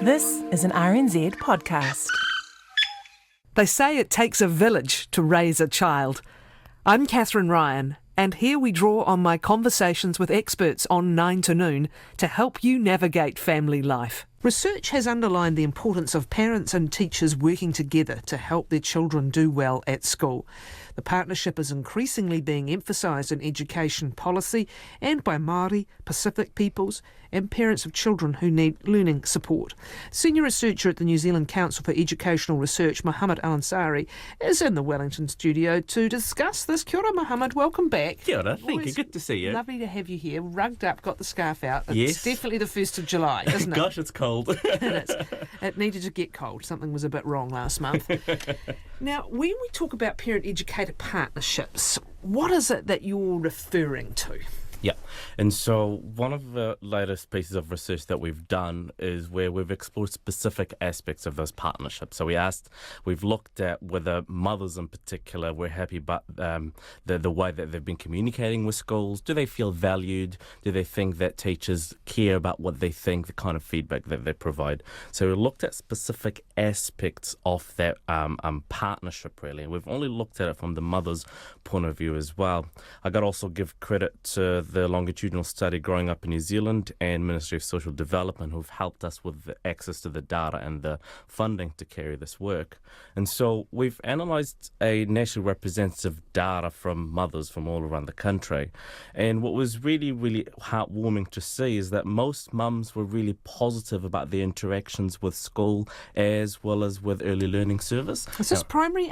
This is an RNZ podcast. They say it takes a village to raise a child. I'm Kathryn Ryan, and here we draw on my conversations with experts on 9 to Noon to help you navigate family life. Research has underlined the importance of parents and teachers working together to help their children do well at school. The partnership is increasingly being emphasised in education policy and by Māori, Pacific peoples and parents of children who need learning support. Senior researcher at the New Zealand Council for Educational Research, Mohamed Alansari, is in the Wellington studio to discuss this. Kia ora, Mohamed, welcome back. Kia ora, thank you, good to see you. Lovely to have you here, rugged up, got the scarf out. It's Yes. definitely the 1st of July, isn't it? Gosh, it's cold. It needed to get cold. Something was a bit wrong last month. Now, when we talk about parent-educator partnerships, what is it that you're referring to? Yeah, and so one of the latest pieces of research that we've done is where we've explored specific aspects of those partnerships. So we've looked at whether mothers in particular were happy about the way that they've been communicating with schools. Do they feel valued? Do they think that teachers care about what they think, the kind of feedback that they provide? So we looked at specific aspects of that partnership, really. And we've only looked at it from the mother's point of view as well. I got to also give credit to the longitudinal study Growing Up in New Zealand and Ministry of Social Development, who've helped us with the access to the data and the funding to carry this work. And so we've analysed a nationally representative data from mothers from all around the country. And what was really, really heartwarming to see is that most mums were really positive about their interactions with school as well as with early learning service. Is this primary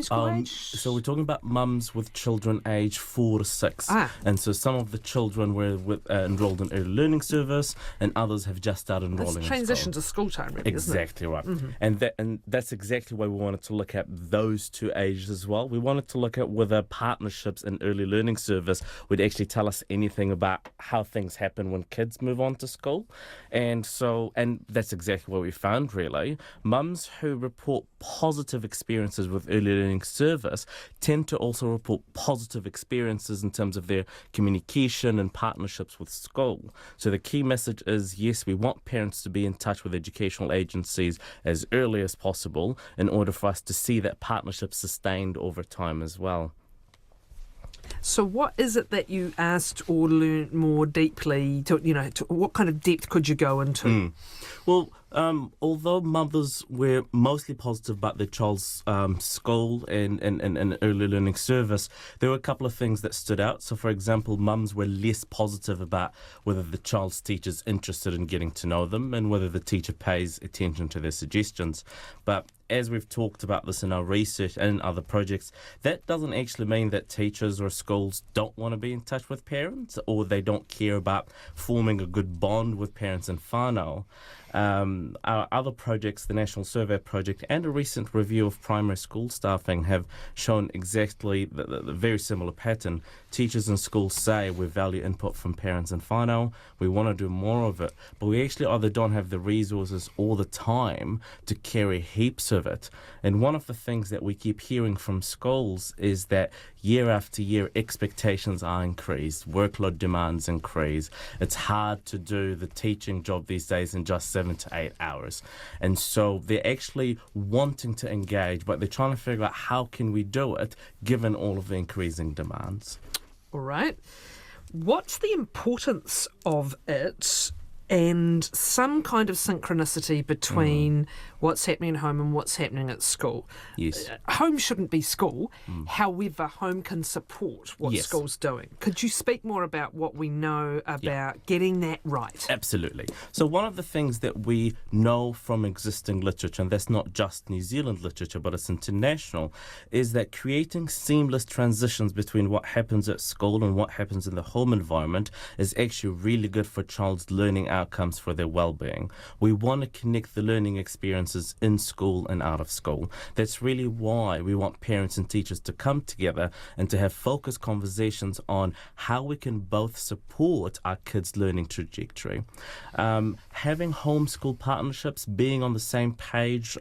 school age? So we're talking about mums with children aged 4 to 6. And so some of the children were enrolled in early learning service and others have just started enrolling in school. Transition to school time, really, Exactly isn't it? right. Mm-hmm. And that's exactly why we wanted to look at those two ages as well. We wanted to look at whether partnerships in early learning service would actually tell us anything about how things happen when kids move on to school. And that's exactly what we found, really. Mums who report positive experiences with early learning service tend to also report positive experiences in terms of their communication and partnerships with school. So the key message is, yes, we want parents to be in touch with educational agencies as early as possible in order for us to see that partnership sustained over time as well. So what is it that you asked or learned more deeply? To what kind of depth could you go into? Well, although mothers were mostly positive about their child's school and early learning service, there were a couple of things that stood out. So, for example, mums were less positive about whether the child's teacher's interested in getting to know them and whether the teacher pays attention to their suggestions. But as we've talked about this in our research and in other projects, that doesn't actually mean that teachers or schools don't want to be in touch with parents or they don't care about forming a good bond with parents and whānau. Our other projects, the National Survey Project and a recent review of primary school staffing have shown exactly the very similar pattern. Teachers and schools say we value input from parents and whānau, we want to do more of it, but we actually either don't have the resources or the time to carry heaps of it. And one of the things that we keep hearing from schools is that year after year expectations are increased, workload demands increase. It's hard to do the teaching job these days in just 7 to 8 hours. And so they're actually wanting to engage, but they're trying to figure out how can we do it given all of the increasing demands. All right. What's the importance of it and some kind of synchronicity between what's happening at home and what's happening at school? Yes. Home shouldn't be school. However, home can support what Yes. school's doing. Could you speak more about what we know about getting that right? Absolutely. So one of the things that we know from existing literature, and that's not just New Zealand literature, but it's international, is that creating seamless transitions between what happens at school and what happens in the home environment is actually really good for a child's learning outcomes for their well-being. We want to connect the learning experiences in school and out of school. That's really why we want parents and teachers to come together and to have focused conversations on how we can both support our kids' learning trajectory. Having homeschool partnerships, being on the same page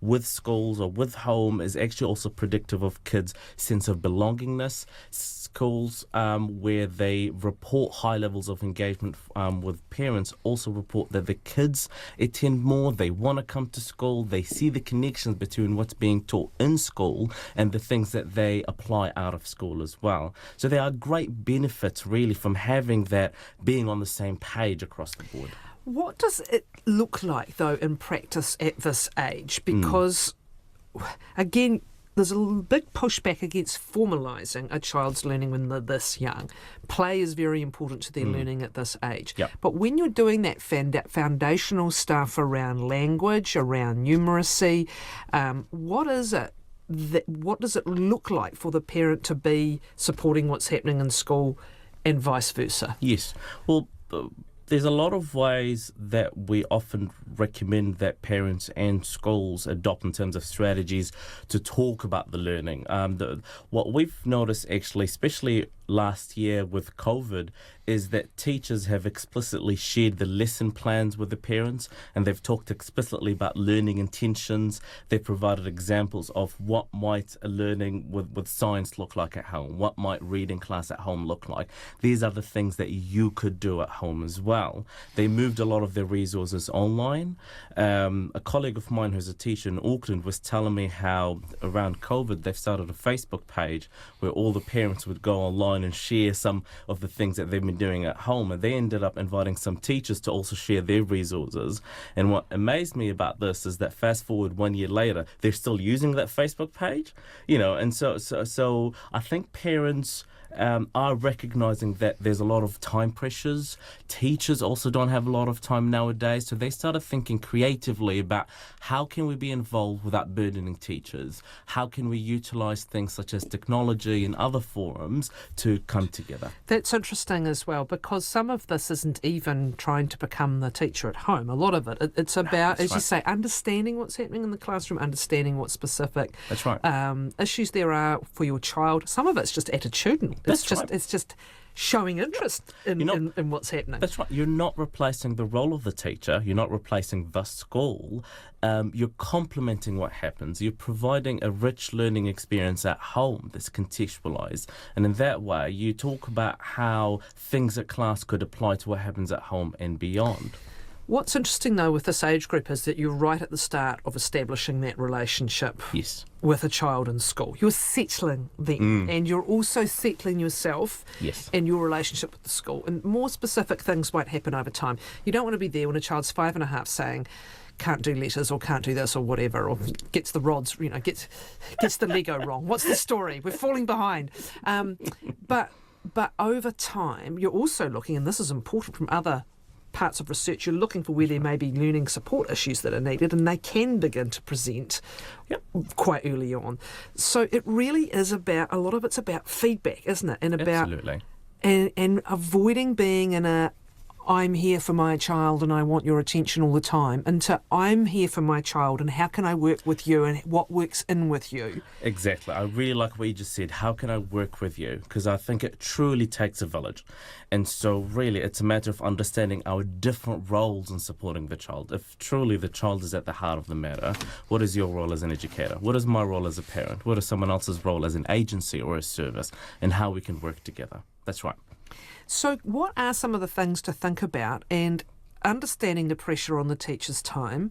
with schools or with home is actually also predictive of kids' sense of belongingness. Schools where they report high levels of engagement with parents parents also report that the kids attend more, they want to come to school, they see the connections between what's being taught in school and the things that they apply out of school as well. So there are great benefits really from having that being on the same page across the board. What does it look like, though, in practice at this age? Because, again, there's a big pushback against formalising a child's learning when they're this young. Play is very important to their learning at this age. Yep. But when you're doing that foundational stuff around language, around numeracy, what is it? What does it look like for the parent to be supporting what's happening in school and vice versa? Yes. Well, there's a lot of ways that we often recommend that parents and schools adopt in terms of strategies to talk about the learning. What we've noticed actually, especially last year with COVID, is that teachers have explicitly shared the lesson plans with the parents, and they've talked explicitly about learning intentions. They've provided examples of what might a learning with science look like at home, what might reading class at home look like. These are the things that you could do at home as well. They moved a lot of their resources online. A colleague of mine who's a teacher in Auckland was telling me how around COVID they've started a Facebook page where all the parents would go online and share some of the things that they've been doing at home, and they ended up inviting some teachers to also share their resources. And what amazed me about this is that fast forward 1 year later, they're still using that Facebook page, and so I think parents are recognising that there's a lot of time pressures. Teachers also don't have a lot of time nowadays, so they started thinking creatively about how can we be involved without burdening teachers? How can we utilise things such as technology and other forums to come together? That's interesting as well, because some of this isn't even trying to become the teacher at home. A lot of it's about, as you say, understanding what's happening in the classroom, understanding what specific That's right. issues there are for your child. Some of it's just attitudinal. It's just showing interest in what's happening. That's right. You're not replacing the role of the teacher. You're not replacing the school. You're complementing what happens. You're providing a rich learning experience at home that's contextualised. And in that way, you talk about how things at class could apply to what happens at home and beyond. What's interesting, though, with this age group is that you're right at the start of establishing that relationship with a child in school. You're settling them, and you're also settling yourself and your relationship with the school. And more specific things won't happen over time. You don't want to be there when a child's 5.5 saying, can't do letters or can't do this or whatever, or gets the rods, gets the Lego wrong. What's the story? We're falling behind. But over time, you're also looking, and this is important from other parts of research, you're looking for where there may be learning support issues that are needed, and they can begin to present quite early on. So it really is about, a lot of it's about feedback, isn't it? And about Absolutely. And avoiding being in a I'm here for my child and I want your attention all the time, into I'm here for my child and how can I work with you and what works in with you. Exactly. I really like what you just said. How can I work with you? Because I think it truly takes a village. And so really it's a matter of understanding our different roles in supporting the child. If truly the child is at the heart of the matter, what is your role as an educator? What is my role as a parent? What is someone else's role as an agency or a service? And how we can work together. That's right. So what are some of the things to think about, and understanding the pressure on the teacher's time,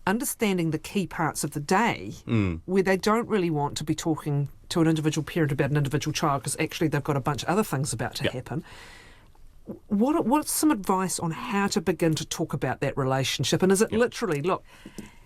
understanding the key parts of the day where they don't really want to be talking to an individual parent about an individual child because actually they've got a bunch of other things about to happen. What's some advice on how to begin to talk about that relationship? And is it literally, look,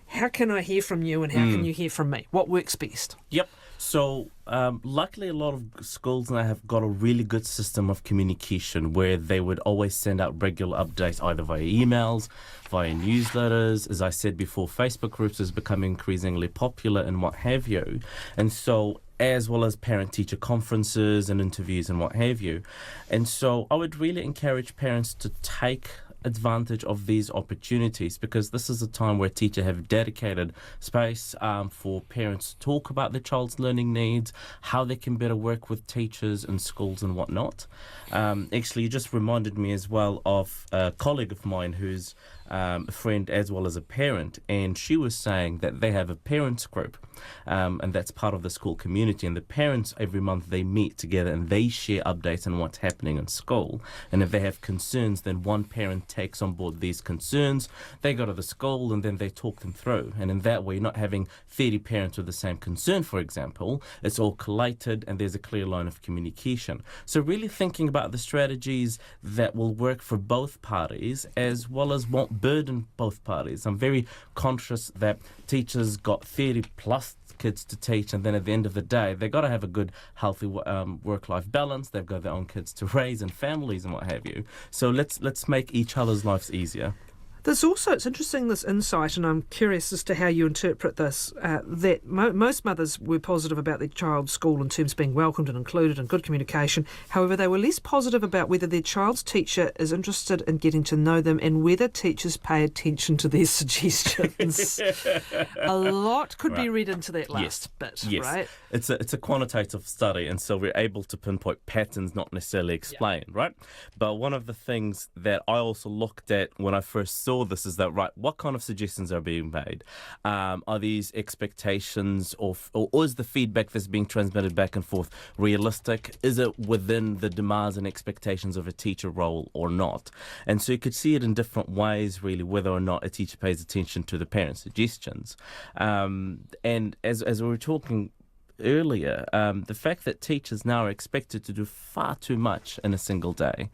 how can I hear from you and how can you hear from me? What works best? Yep. So luckily a lot of schools now have got a really good system of communication where they would always send out regular updates either via emails, via newsletters. As I said before, Facebook groups is becoming increasingly popular and what have you. And so as well as parent-teacher conferences and interviews and what have you. And so I would really encourage parents to take advantage of these opportunities, because this is a time where teachers have dedicated space for parents to talk about their child's learning needs, how they can better work with teachers and schools and whatnot. Actually, you just reminded me as well of a colleague of mine who's a friend as well as a parent, and she was saying that they have a parents group, and that's part of the school community, and the parents every month they meet together and they share updates on what's happening in school. And if they have concerns, then one parent takes on board these concerns, they go to the school and then they talk them through, and in that way you're not having 30 parents with the same concern, for example. It's all collated and there's a clear line of communication. So really thinking about the strategies that will work for both parties as well as won't burden both parties. I'm very conscious that teachers got 30 plus kids to teach, and then at the end of the day they've got to have a good healthy work-life balance. They've got their own kids to raise and families and what have you. So let's make each other's lives easier. There's also, it's interesting, this insight, and I'm curious as to how you interpret this, that most mothers were positive about their child's school in terms of being welcomed and included and good communication. However, they were less positive about whether their child's teacher is interested in getting to know them and whether teachers pay attention to their suggestions. A lot could be read into that last bit, right? It's a quantitative study, and so we're able to pinpoint patterns, not necessarily explain, right? But one of the things that I also looked at when I first saw this is that, right, what kind of suggestions are being made? Are these expectations or is the feedback that's being transmitted back and forth realistic? Is it within the demands and expectations of a teacher role or not? And so you could see it in different ways, really, whether or not a teacher pays attention to the parents' suggestions. And as we were talking earlier, the fact that teachers now are expected to do far too much in a single day,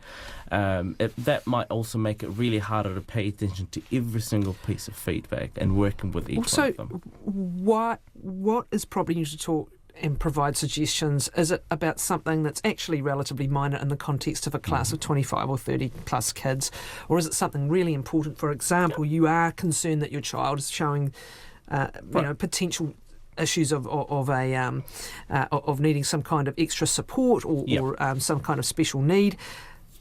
that might also make it really harder to pay attention to every single piece of feedback and working with each one of them. What is prompting you to talk and provide suggestions? Is it about something that's actually relatively minor in the context of a class of 25 or 30 plus kids, or is it something really important? For example, you are concerned that your child is showing potential issues of needing some kind of extra support or some kind of special need.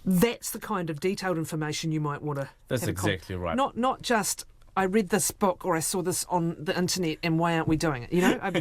That's the kind of detailed information you might want to. That's exactly right. Not just, I read this book or I saw this on the internet and why aren't we doing it? You know,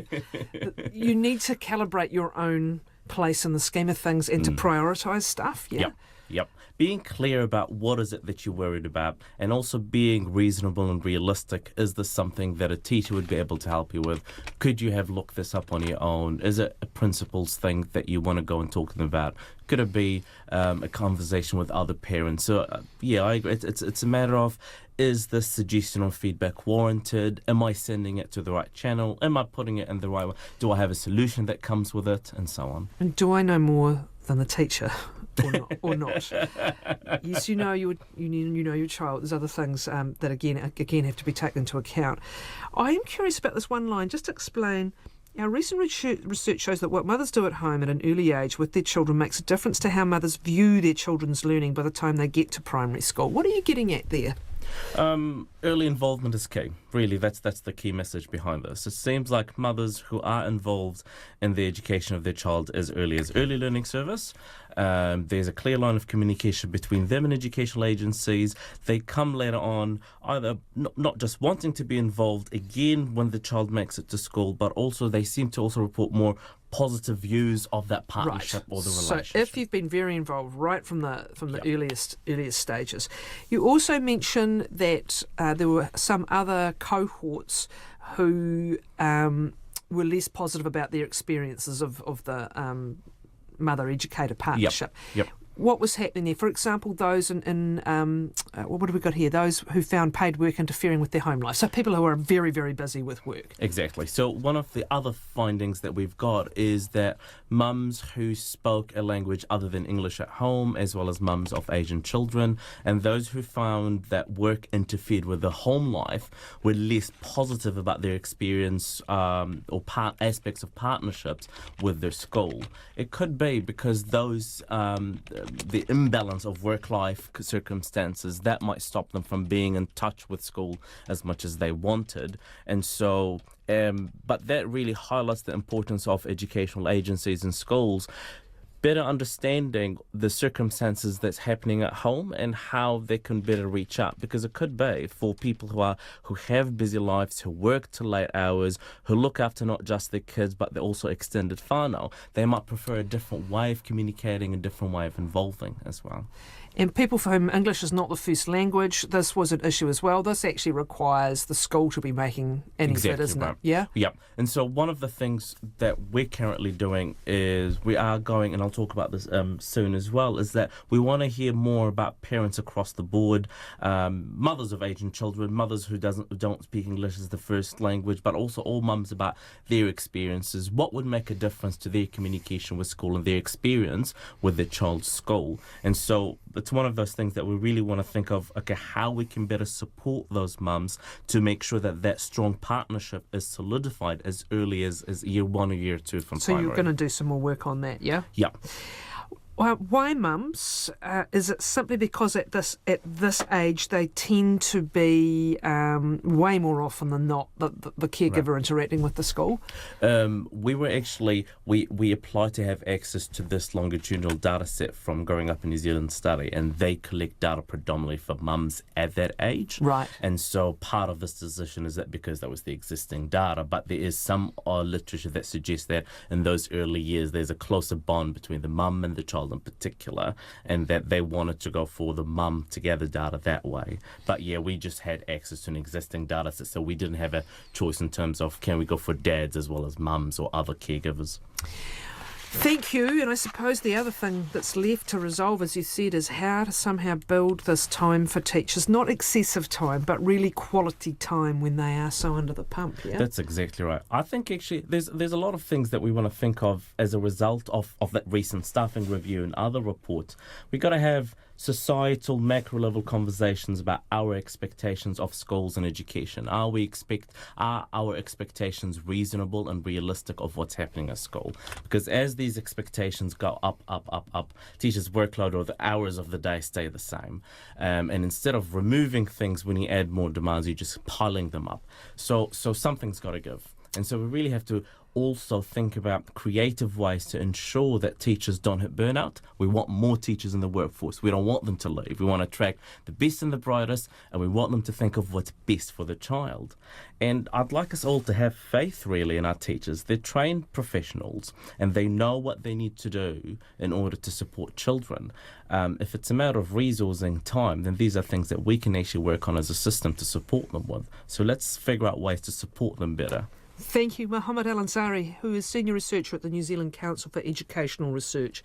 you need to calibrate your own place in the scheme of things and to prioritise stuff. Yeah. Yep. Being clear about what is it that you're worried about, and also being reasonable and realistic. Is this something that a teacher would be able to help you with? Could you have looked this up on your own? Is it a principles thing that you want to go and talk to them about? Could it be a conversation with other parents? So, I agree. It's a matter of, is this suggestion or feedback warranted? Am I sending it to the right channel? Am I putting it in the right way? Do I have a solution that comes with it? And so on. And do I know more than the teacher? Or not. Yes, you know your child. There's other things that again have to be taken into account. I am curious about this one line. Just to explain, our recent research shows that what mothers do at home at an early age with their children makes a difference to how mothers view their children's learning by the time they get to primary school. What are you getting at there? Early involvement is key. Really, that's the key message behind this. It seems like mothers who are involved in the education of their child as early as early learning service, there's a clear line of communication between them and educational agencies. They come later on either not just wanting to be involved again when the child makes it to school, but also they seem to also report more positive views of that partnership or the relationship. So if you've been very involved right from the earliest stages. You also mentioned that there were some other cohorts who were less positive about their experiences of the mother-educator partnership. Yep. What was happening there? For example, those in what have we got here? Those who found paid work interfering with their home life. So people who are very, very busy with work. Exactly. So one of the other findings that we've got is that mums who spoke a language other than English at home, as well as mums of Asian children, and those who found that work interfered with their home life were less positive about their experience or aspects of partnerships with their school. It could be because those the imbalance of work-life circumstances that might stop them from being in touch with school as much as they wanted. And so but that really highlights the importance of educational agencies and schools better understanding the circumstances that's happening at home and how they can better reach out, because it could be for people who have busy lives, who work to late hours, who look after not just their kids but they're also extended whānau. They might prefer a different way of communicating, a different way of involving as well. And people for whom English is not the first language, this was an issue as well. This actually requires the school to be making an effort, isn't it? Yeah? Yep. And so one of the things that we're currently doing is we are going, and I'll talk about this soon as well, is that we want to hear more about parents across the board, mothers of aging children, mothers who don't speak English as the first language, but also all mums about their experiences. What would make a difference to their communication with school and their experience with their child's school? And so it's one of those things that we really want to think of, okay, how we can better support those mums to make sure that that strong partnership is solidified as early as year 1 or year 2 from primary. So you're going to do some more work on that, yeah? Yeah. Why mums? Is it simply because at this age they tend to be way more often than not the caregiver interacting with the school? We applied to have access to this longitudinal data set from Growing Up in New Zealand study, and they collect data predominantly for mums at that age. Right. And so part of this decision is that because that was the existing data, but there is some literature that suggests that in those early years there's a closer bond between the mum and the child in particular, and that they wanted to go for the mum to gather data that way. But yeah, we just had access to an existing data set, so we didn't have a choice in terms of can we go for dads as well as mums or other caregivers. Thank you. And I suppose the other thing that's left to resolve, as you said, is how to somehow build this time for teachers. Not excessive time, but really quality time when they are so under the pump, yeah? That's exactly right. I think actually there's a lot of things that we want to think of as a result of that recent staffing review and other reports. We've got to have societal macro level conversations about our expectations of schools and education. Are our expectations reasonable and realistic of what's happening at school? Because as these expectations go up, teachers' workload or the hours of the day stay the same. And instead of removing things when you add more demands, you're just piling them up. So something's got to give. And so we really have to also think about creative ways to ensure that teachers don't hit burnout. We want more teachers in the workforce. We don't want them to leave. We want to attract the best and the brightest, and we want them to think of what's best for the child. And I'd like us all to have faith really in our teachers. They're trained professionals and they know what they need to do in order to support children. If it's a matter of resourcing time, then these are things that we can actually work on as a system to support them with. So let's figure out ways to support them better. Thank you, Mohamed Alansari, who is Senior Researcher at the New Zealand Council for Educational Research.